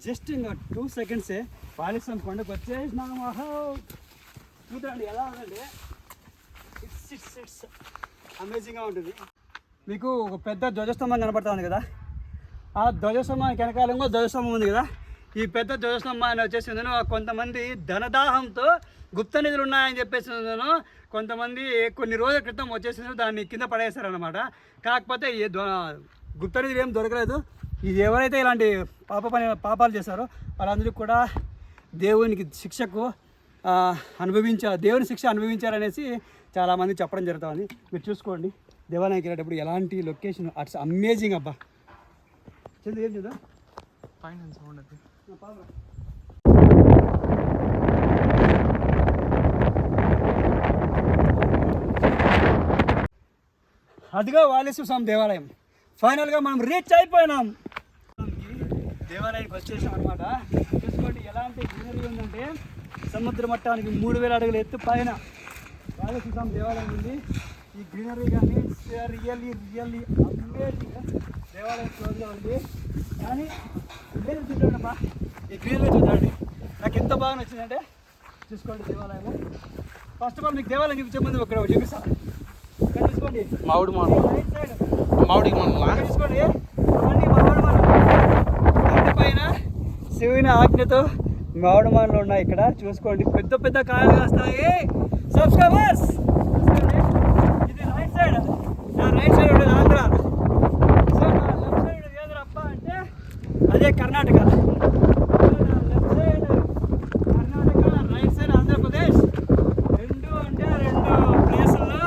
Just ఇంకా 2 సెకండ్సే పాలిస్తాం కొండకు వచ్చేసినాము. చూడండి ఎలా ఉందండి, ఇట్స్ అమేజింగ్గా ఉంటుంది. మీకు ఒక పెద్ద ధ్వజస్తంభం కనపడుతుంది కదా, ఆ ధ్వజస్తంభానికి వెనకాల ఇంకో ధ్వజస్తంభం ఉంది కదా. ఈ పెద్ద ధ్వజస్తంభాన్ని వచ్చేసి కొంతమంది ధనదాహంతో గుప్త నిధులు ఉన్నాయని చెప్పేసి కొంతమంది కొన్ని రోజుల క్రితం వచ్చేసి దాన్ని కింద పడేస్తారనమాట. కాకపోతే గుప్త నిధులు ఏం దొరకలేదు. ఇది ఎవరైతే ఇలాంటి పాపాలు చేశారో వాళ్ళందరికీ కూడా దేవుని శిక్ష అనుభవించారనేసి చాలామంది చెప్పడం జరుగుతుంది. మీరు చూసుకోండి, దేవాలయానికి వెళ్ళేటప్పుడు ఎలాంటి లొకేషన్ అట్స్ అమేజింగ్ అబ్బా. చంద్ర ఏం చూద్దాం అదిగో వాలేశ్వర స్వామి దేవాలయం. ఫైనల్గా మనం రీచ్ అయిపోయినాం, దేవాలయానికి వచ్చేసాం అనమాట. చూసుకోండి ఎలాంటి గ్రీనరీ ఉందంటే సముద్ర మట్టానికి 3000 అడుగుల ఎత్తు పైన వాలేశ్వర స్వామి దేవాలయం ఉంది. ఈ గ్రీనరీ కానీ రియల్లీ అమేజింగ్. దేవాలయం క్లోజ్గా ఉంది కానీ చూడండి, ఈ గ్రీనరీ చూడండి నాకు ఎంత బాగా నచ్చిందంటే. చూసుకోండి దేవాలయం. ఫస్ట్ ఆఫ్ ఆల్ మీకు దేవాలయం చూపించే ముందు ఒక చూపిస్తాను. చూసుకోండి చూసుకోండి పైన శివుని ఆజ్ఞతో మామిడి మాటలు ఉన్నాయి ఇక్కడ. చూసుకోండి పెద్ద పెద్ద కాయలు కాస్తాయి. సబ్స్క్రైబర్స్ ఇది రైట్ సైడ్, నా రైట్ సైడ్ ఉండేది ఆంధ్ర. సో నా లెఫ్ట్ సైడ్ ఏదో అప్ప అంటే అదే Karnataka. Left side Karnataka, right side Andhra Pradesh. రెండు ప్లేసుల్లో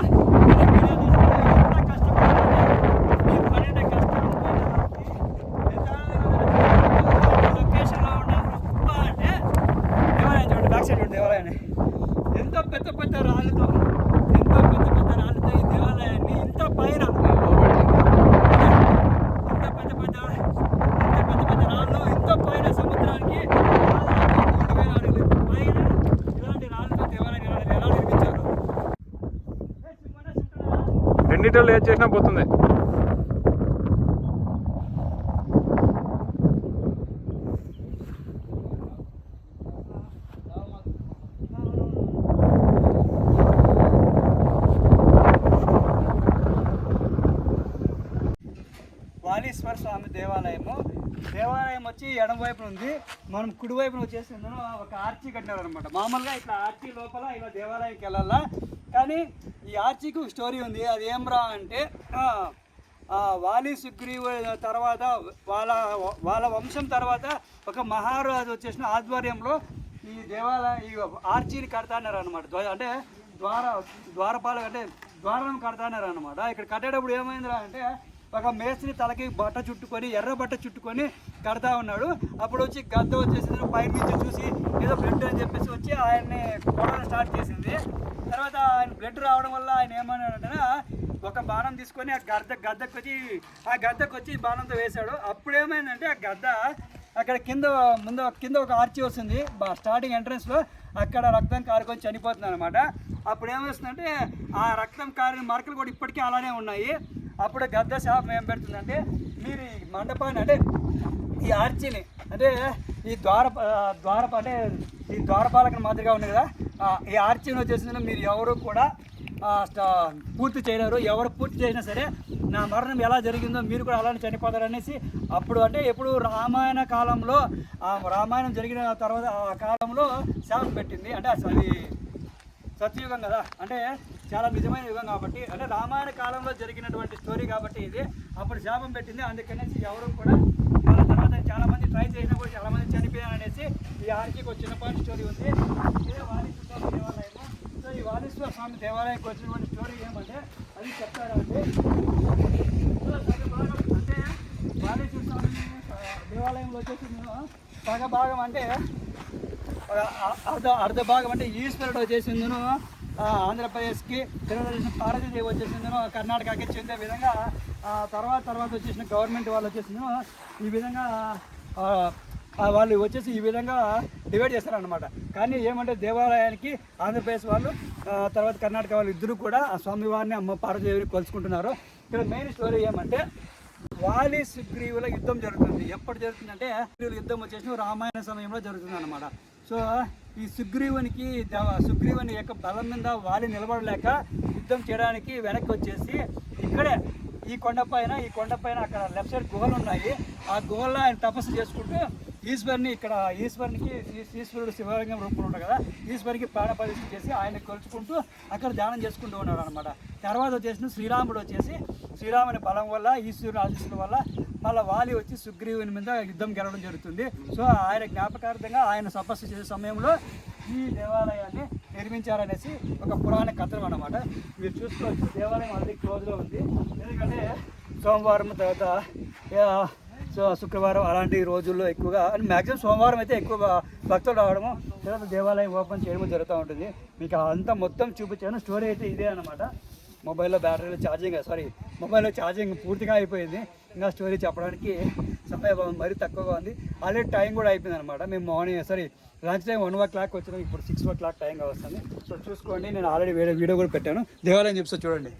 ఎంతో పెద్ద పెద్ద రాళ్ళతో ఈ దేవాలయాన్ని ఇంత పైన రాళ్ళు ఇంత పైన సముద్రానికి 3000 అడుగులు పైన ఇలాంటి రాళ్ళతో దేవాలయాన్ని ఎలా నిర్మించారు. రెండిట్లో ఏది చేసినా పోతుంది. వాలీశ్వర స్వామి దేవాలయం వచ్చి ఎడమ వైపున ఉంది. మనం కుడి వైపున వచ్చేసి ఒక ఆర్చీ కట్టినారనమాట. మామూలుగా ఇట్లా ఆర్చీ లోపల ఇలా దేవాలయంకి వెళ్ళాలా, కానీ ఈ ఆర్చీకి ఒక స్టోరీ ఉంది. అది ఏమ్రా అంటే వాలి సుగ్రీవు తర్వాత వాళ్ళ వంశం తర్వాత ఒక మహారాజు వచ్చేసిన ఆధ్వర్యంలో ఈ ఈ ఆర్చీని కడతాన్నారు అనమాట. అంటే ద్వారపాలకు అంటే ద్వారం కడతాన్నారు అనమాట. ఇక్కడ కట్టేటప్పుడు ఏమైందిరా అంటే ఒక మేస్త్రి తలకి బట్ట చుట్టుకొని ఎర్ర బట్ట చుట్టుకొని కడతా ఉన్నాడు. అప్పుడు వచ్చి గద్ద వచ్చేసింది పైన నుంచి చూసి ఏదో బ్లడ్ అని చెప్పేసి వచ్చి ఆయన్ని కొడవడం స్టార్ట్ చేసింది. తర్వాత ఆయన బ్లడ్ రావడం వల్ల ఆయన ఏమన్నాడంటే ఒక బాణం తీసుకొని ఆ గద్దకు వచ్చి బాణంతో వేశాడు. అప్పుడు ఏమైందంటే ఆ గద్ద అక్కడ కింద ఒక ఆర్చి వస్తుంది స్టార్టింగ్ ఎంట్రన్స్లో, అక్కడ రక్తం కారుకొని చనిపోతుంది అనమాట. అప్పుడు ఏమొస్తుందంటే ఆ రక్తం కారిన మరకలు కూడా ఇప్పటికీ అలానే ఉన్నాయి. అప్పుడు గద్ద శాపం ఏం పెడుతుందంటే మీరు ఈ మండపాన్ని అంటే ఈ ఆర్చిని అంటే ఈ అంటే ఈ ద్వారపాలకం మాదిరిగా ఉంది కదా, ఈ ఆర్చిని వచ్చేసింది మీరు ఎవరు కూడా పూర్తి చేయలేరు. ఎవరు పూర్తి చేసినా సరే నా మరణం ఎలా జరిగిందో మీరు కూడా అలానే చనిపోతారు అనేసి అప్పుడు అంటే ఎప్పుడు రామాయణ కాలంలో రామాయణం జరిగిన తర్వాత ఆ కాలంలో శాపం పెట్టింది. అంటే అది సత్యయుగం కదా, అంటే చాలా నిజమైన యుగం కాబట్టి, అంటే రామాయణ కాలంలో జరిగినటువంటి స్టోరీ కాబట్టి ఇది అప్పుడు శాపం పెట్టింది. అందుకనేసి ఎవరు కూడా వాళ్ళ తర్వాత చాలామంది ట్రై చేసినా కూడా చాలామంది చనిపోయారనేసి ఈ ఆర్చీకి ఒక చిన్నపాటి స్టోరీ ఉంది. ఇదే వాలీశ్వర స్వామి దేవాలయము. సో ఈ వాలీశ్వర స్వామి దేవాలయానికి వచ్చినటువంటి స్టోరీ ఏమంటే అది చెప్తారంటే అంటే వాలీశ్వర స్వామి దేవాలయంలో వచ్చేసి సగభాగం అంటే అర్ధ భాగం అంటే ఈశ్వరుడు వచ్చేసిందును ఆంధ్రప్రదేశ్కి, తెలుగుదేశం భారతదేశం వచ్చేసిందును కర్ణాటకకి చెందే విధంగా తర్వాత వచ్చేసిన గవర్నమెంట్ వాళ్ళు వచ్చేసిందును ఈ విధంగా వాళ్ళు వచ్చేసి ఈ విధంగా డివైడ్ చేస్తారనమాట. కానీ ఏమంటే దేవాలయానికి ఆంధ్రప్రదేశ్ వాళ్ళు తర్వాత కర్ణాటక వాళ్ళు ఇద్దరు కూడా ఆ స్వామివారిని అమ్మ పార్వతీదేవిని కొలుచుకుంటున్నారు. ఇక్కడ మెయిన్ స్టోరీ ఏమంటే వాలి సుగ్రీవుల యుద్ధం జరుగుతుంది. ఎప్పుడు జరుగుతుందంటే సుగ్రీవుల యుద్ధం వచ్చేసి రామాయణ సమయంలో జరుగుతుంది అనమాట. సో ఈ సుగ్రీవుని యొక్క బలం మీద వాలి నిలబడలేక యుద్ధం చేయడానికి వెనక్కి వచ్చేసి ఇక్కడే ఈ కొండపైన అక్కడ లెఫ్ట్ సైడ్ గుహలు ఉన్నాయి. ఆ గుహల్లో ఆయన తపస్సు చేసుకుంటూ ఈశ్వరుడు శివలింగం రూపంలో ఉంటాడు కదా, ఈశ్వరికి ప్రాణప్రతిష్ఠ చేసి ఆయన కొలుచుకుంటూ అక్కడ ధ్యానం చేసుకుంటూ ఉన్నాడు అనమాట. తర్వాత వచ్చేసి శ్రీరాముని బలం వల్ల, ఈశ్వరుని ఆశీస్సుల వల్ల మళ్ళీ వాలి వచ్చి సుగ్రీవుని మీద యుద్ధం గెలవడం జరుగుతుంది. సో ఆయన జ్ఞాపకార్థంగా ఆయన తపస్సు చేసే సమయంలో ఈ దేవాలయాన్ని నిర్మించారనేసి ఒక పురాణ కథనం అన్నమాట. మీరు చూసుకోవచ్చు, దేవాలయం ఆల్రెడీ క్లోజ్లో ఉంది. ఎందుకంటే సోమవారం తర్వాత శుక్రవారం అలాంటి రోజుల్లో ఎక్కువగా మ్యాక్సిమం సోమవారం అయితే ఎక్కువగా భక్తులు రావడము, తర్వాత దేవాలయం ఓపెన్ చేయడం జరుగుతూ ఉంటుంది. మీకు అంతా మొత్తం చూపించాను. స్టోరీ అయితే ఇదే అనమాట. మొబైల్లో ఛార్జింగ్ పూర్తిగా అయిపోయింది. ఇంకా స్టోరీ చెప్పడానికి సమయం మరీ తక్కువగా ఉంది. ఆల్రెడీ టైం కూడా అయిపోయింది అనమాట. మేము లంచ్ టైం 1 o'clock వచ్చినాం, ఇప్పుడు 6 o'clock టైంగా వస్తుంది. సో చూసుకోండి, నేను ఆల్రెడీ వీడియో కూడా పెట్టాను. దేవాలయం చూపిస్తా చూడండి.